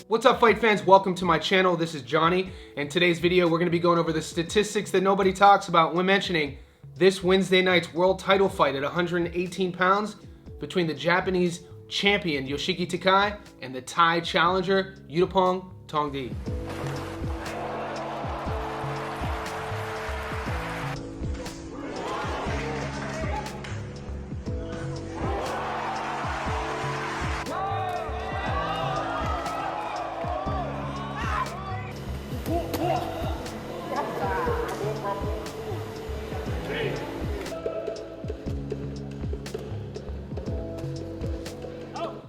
What's up, fight fans? Welcome to my channel. This is Johnny. In today's video, we're going to be going over the statistics that nobody talks about when mentioning this Wednesday night's world title fight at 118 pounds between the Japanese champion Yoshiki Takei and the Thai challenger Yuttapong Tongdee.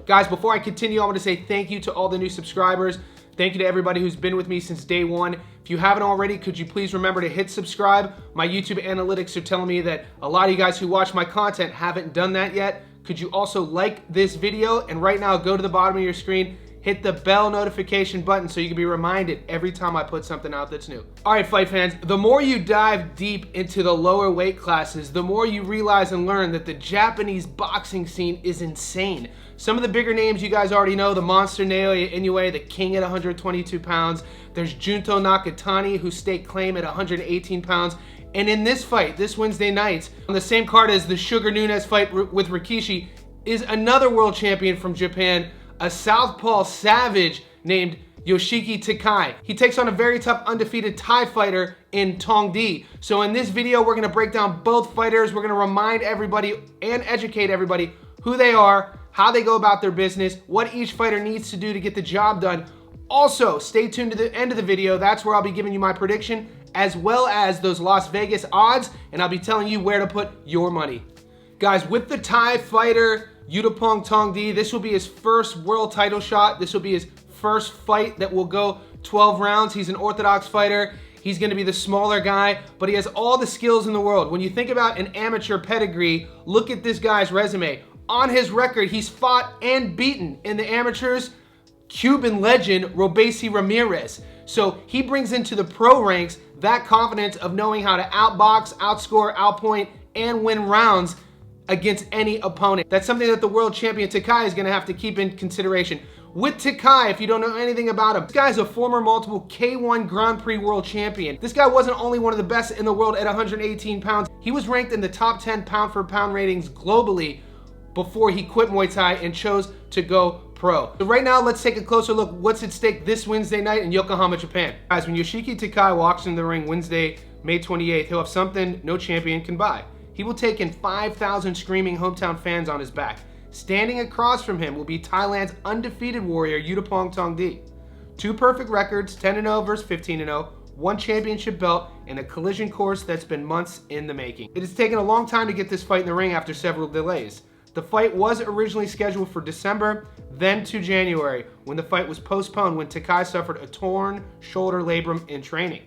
Guys, before I continue, I want to say thank you to all the new subscribers. Thank you to everybody who's been with me since day one. If you haven't already, could you please remember to hit subscribe? My YouTube analytics are telling me that a lot of you guys who watch my content haven't done that yet. Could you also like this video? And right now, go to the bottom of your screen, hit the bell notification button so you can be reminded every time I put something out that's new. All right, fight fans, the more you dive deep into the lower weight classes, the more you realize and learn that the Japanese boxing scene is insane. Some of the bigger names you guys already know, the monster Naoya Inoue, the king at 122 pounds. There's Junto Nakatani, who staked claim at 118 pounds. And in this fight, this Wednesday night, on the same card as the Sugar Nunes fight with Rikishi, is another world champion from Japan, a southpaw savage named Yoshiki Takei. He takes on a very tough undefeated Thai fighter in Tongdee. So in this video, we're gonna break down both fighters. We're gonna remind everybody and educate everybody who they are, how they go about their business, what each fighter needs to do to get the job done. Also, stay tuned to the end of the video. That's where I'll be giving you my prediction, as well as those Las Vegas odds, and I'll be telling you where to put your money. Guys, with the Thai fighter, Yuttapong Tongdee, this will be his first world title shot. This will be his first fight that will go 12 rounds. He's an orthodox fighter. He's gonna be the smaller guy, but he has all the skills in the world. When you think about an amateur pedigree, look at this guy's resume. On his record, he's fought and beaten in the amateurs Cuban legend Robeisy Ramirez. So he brings into the pro ranks that confidence of knowing how to outbox, outscore, outpoint, and win rounds against any opponent. That's something that the world champion Takei is gonna have to keep in consideration. With Takei, if you don't know anything about him, this guy's a former multiple K1 Grand Prix world champion. This guy wasn't only one of the best in the world at 118 pounds, he was ranked in the top 10 pound for pound ratings globally before he quit Muay Thai and chose to go pro. So right now, let's take a closer look what's at stake this Wednesday night in Yokohama, Japan. Guys, when Yoshiki Takei walks in the ring Wednesday, May 28th, he'll have something no champion can buy. He will take in 5,000 screaming hometown fans on his back. Standing across from him will be Thailand's undefeated warrior, Yuttapong Tongdee. 2 perfect records, 10-0 versus 15-0, 1 championship belt, and a collision course that's been months in the making. It has taken a long time to get this fight in the ring after several delays. The fight was originally scheduled for December, then to January, when the fight was postponed when Takei suffered a torn shoulder labrum in training.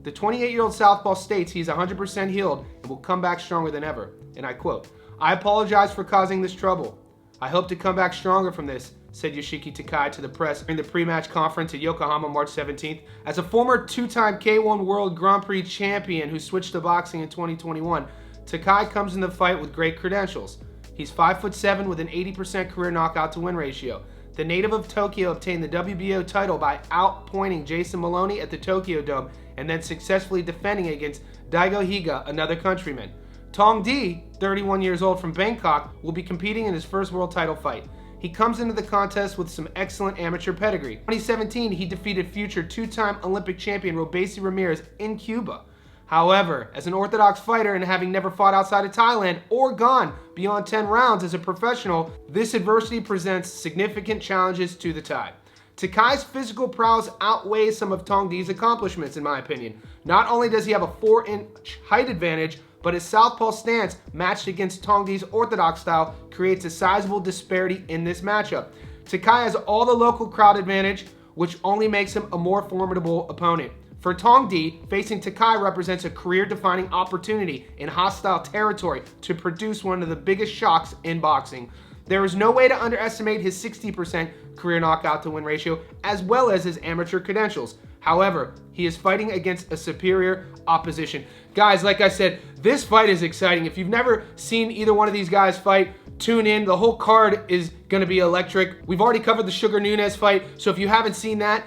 The 28-year-old southpaw states he's 100% healed and will come back stronger than ever. And I quote, "I apologize for causing this trouble. I hope to come back stronger from this," said Yoshiki Takei to the press during the pre-match conference at Yokohama March 17th. As a former 2-time K1 World Grand Prix champion who switched to boxing in 2021, Takei comes in the fight with great credentials. He's 5'7" with an 80% career knockout to win ratio. The native of Tokyo obtained the WBO title by outpointing Jason Maloney at the Tokyo Dome and then successfully defending against Daigo Higa, another countryman. Tongdee, 31 years old from Bangkok, will be competing in his first world title fight. He comes into the contest with some excellent amateur pedigree. In 2017, he defeated future 2-time Olympic champion Robeisy Ramirez in Cuba. However, as an orthodox fighter and having never fought outside of Thailand or gone beyond 10 rounds as a professional, this adversity presents significant challenges to the Thai. Takei's physical prowess outweighs some of Tongdee's accomplishments, in my opinion. Not only does he have a 4-inch height advantage, but his southpaw stance matched against Tongdee's orthodox style creates a sizable disparity in this matchup. Takei has all the local crowd advantage, which only makes him a more formidable opponent. For Tongdee, facing Takei represents a career-defining opportunity in hostile territory to produce one of the biggest shocks in boxing. There is no way to underestimate his 60% career knockout to win ratio, as well as his amateur credentials. However, he is fighting against a superior opposition. Guys, like I said, this fight is exciting. If you've never seen either one of these guys fight, tune in. The whole card is going to be electric. We've already covered the Sugar Nunes fight, so if you haven't seen that,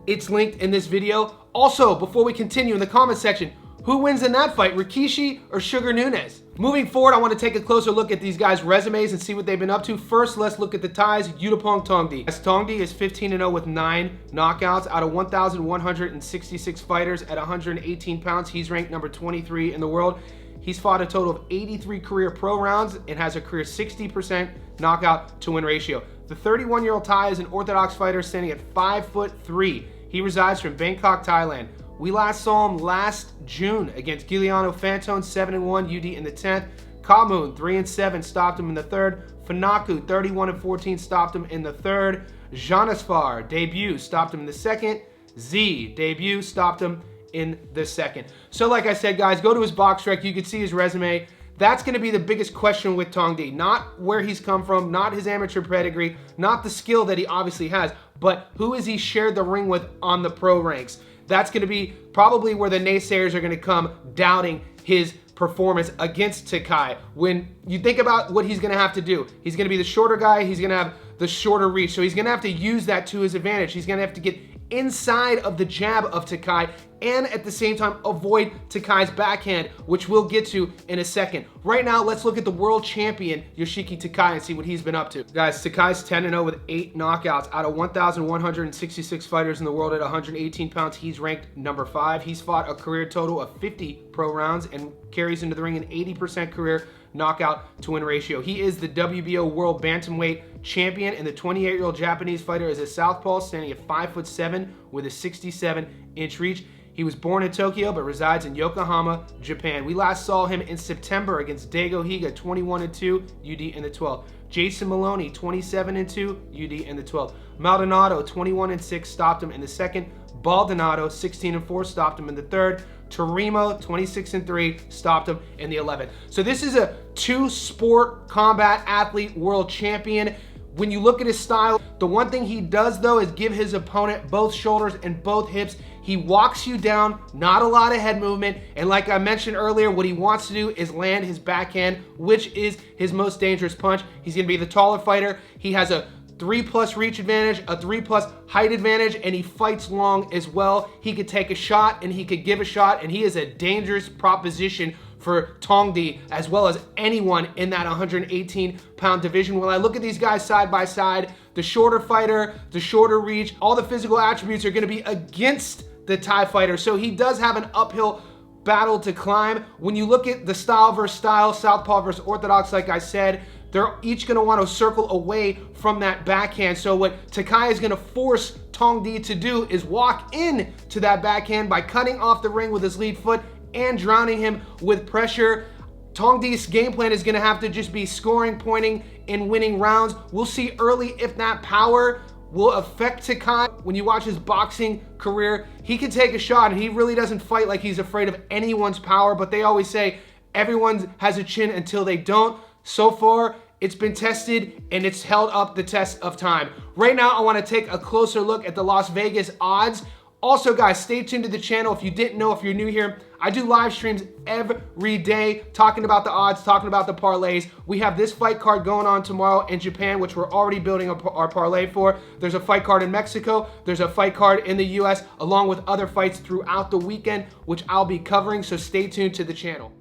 it's linked in this video. Also, before we continue, in the comment section, who wins in that fight, Rikishi or Sugar Nunes? Moving forward, I want to take a closer look at these guys' resumes and see what they've been up to. First, let's look at the ties. Yuttapong Tongdee. Tongdee is 15-0 with 9 knockouts out of 1,166 fighters at 118 pounds. He's ranked number 23 in the world. He's fought a total of 83 career pro rounds and has a career 60% knockout to win ratio. The 31-year-old Thai is an orthodox fighter standing at 5'3". He resides from Bangkok, Thailand. We last saw him last June against Giuliano Fantone, 7-1 UD in the 10th. Kamoon, 3-7, stopped him in the 3rd. Fanaku, 31-14, stopped him in the 3rd. Janisvar, debut, stopped him in the 2nd. Z, debut, stopped him in the 2nd. So like I said, guys, go to his box rec. You can see his resume. That's going to be the biggest question with Tongdee. Not where he's come from, not his amateur pedigree, not the skill that he obviously has, but who has he shared the ring with on the pro ranks. That's going to be probably where the naysayers are going to come doubting his performance against Takei. When you think about what he's going to have to do, he's going to be the shorter guy, he's going to have the shorter reach, so he's going to have to use that to his advantage. He's going to have to get inside of the jab of Takei and at the same time avoid Takei's backhand, which we'll get to in a second. Right now, let's look at the world champion Yoshiki Takei and see what he's been up to. Guys, Takei's 10-0 with 8 knockouts out of 1,166 fighters in the world at 118 pounds. He's ranked number 5. He's fought a career total of 50 pro rounds and carries into the ring an 80% career knockout to win ratio. He is the WBO World Bantamweight champion, and the 28-year-old Japanese fighter is a southpaw standing at 5'7" with a 67-inch reach. He was born in Tokyo but resides in Yokohama, Japan. We last saw him in September against Dago Higa, 21-2 UD in the 12th. Jason Maloney, 27-2 UD in the 12th. Maldonado, 21-6, stopped him in the 2nd. Baldonado, 16-4, stopped him in the 3rd. Torimo, 26-3, stopped him in the 11th. So this is a 2-sport combat athlete world champion. When you look at his style, the one thing he does though is give his opponent both shoulders and both hips. He walks you down, not a lot of head movement, and like I mentioned earlier, what he wants to do is land his backhand, which is his most dangerous punch. He's gonna be the taller fighter. He has a 3+ reach advantage, a 3+ height advantage, and he fights long as well. He could take a shot and he could give a shot, and he is a dangerous proposition for Tongdee as well as anyone in that 118-pound division. When I look at these guys side by side, the shorter fighter, the shorter reach, all the physical attributes are going to be against the Thai fighter. So he does have an uphill battle to climb. When you look at the style versus style, southpaw versus orthodox, like I said, they're each going to want to circle away from that backhand. So what Takei is going to force Tongdee to do is walk in to that backhand by cutting off the ring with his lead foot and drowning him with pressure. Tongdee's game plan is going to have to just be scoring, pointing, and winning rounds. We'll see early if that power will affect Takei. When you watch his boxing career, he can take a shot, and he really doesn't fight like he's afraid of anyone's power, but they always say everyone has a chin until they don't. So far, it's been tested and it's held up the test of time. Right now, I want to take a closer look at the Las Vegas odds. Also, guys, stay tuned to the channel. If you didn't know, if you're new here, I do live streams every day talking about the odds, talking about the parlays. We have this fight card going on tomorrow in Japan, which we're already building our parlay for. There's a fight card in Mexico. There's a fight card in the US, along with other fights throughout the weekend, which I'll be covering, so stay tuned to the channel.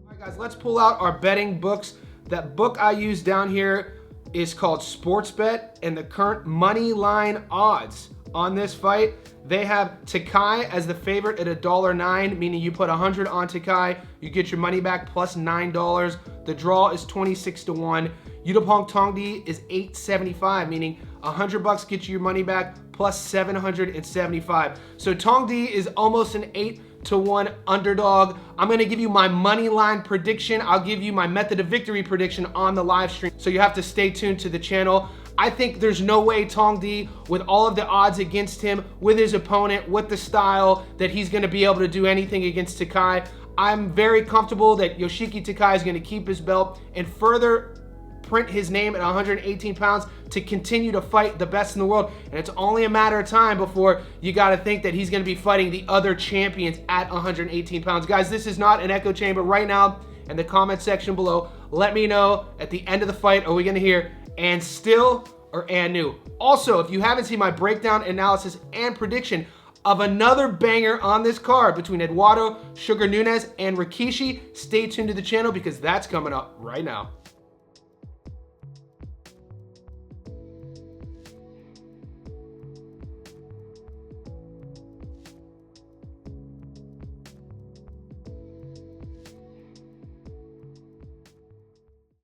All right, guys, let's pull out our betting books. That book I use down here is called Sportsbet, and the current money line odds on this fight, they have Takei as the favorite at $1.09, meaning you put 100 on Takei, you get your money back plus $9. The draw is 26-1. Yuttapong Tongdee is $8.75, meaning 100 bucks gets you your money back plus 775. So Tongdee is almost an 8-1 underdog. I'm gonna give you my money line prediction. I'll give you my method of victory prediction on the live stream, so you have to stay tuned to the channel. I think there's no way Tongdee, with all of the odds against him, with his opponent, with the style, that he's gonna be able to do anything against Takei. I'm very comfortable that Yoshiki Takei is gonna keep his belt and further print his name at 118 pounds to continue to fight the best in the world. And it's only a matter of time before you got to think that he's going to be fighting the other champions at 118 pounds. Guys, this is not an echo chamber. Right now, in the comment section below, let me know at the end of the fight, are we going to hear and still or and new? Also, if you haven't seen my breakdown, analysis, and prediction of another banger on this card between Eduardo Sugar Nunes and Rikishi, stay tuned to the channel because that's coming up right now.